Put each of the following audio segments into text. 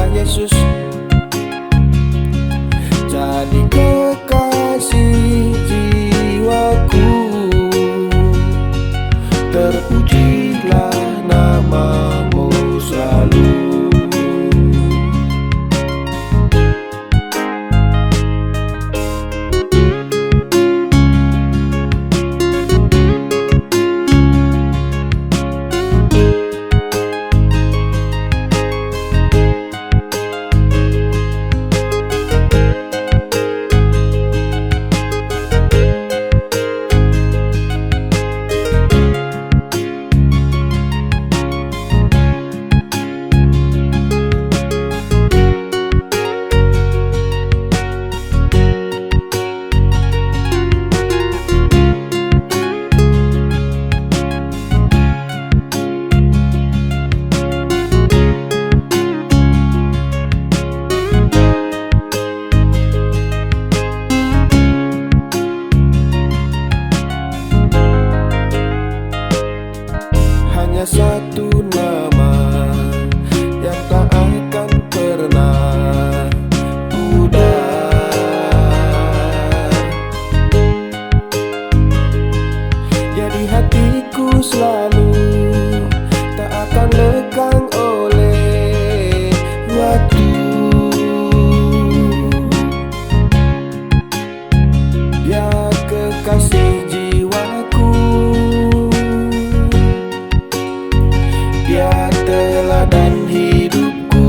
Hanyalah Yesus jadi kekasih jiwaku. Terpujilah namamu selalu. Hanya satu nama yang tak akan pernah pudar. Jadi hatiku selalu tak akan lekang oleh waktu. Dia kekasih jiwaku, Dia teladan hidupku.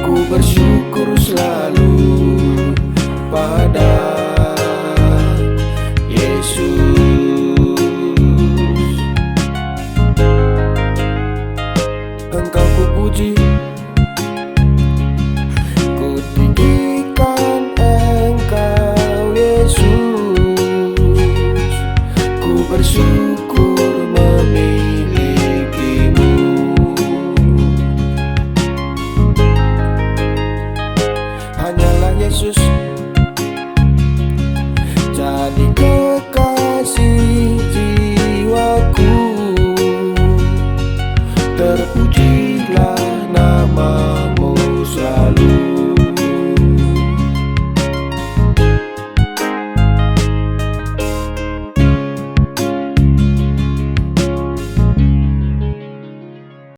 Ku bersyukur selalu pada Yesus. Engkau ku puji, ku tinggikan Engkau Yesus. Ku bersyukur memilikimu. Hanyalah Yesus jadi kekasih jiwaku. Terpujilah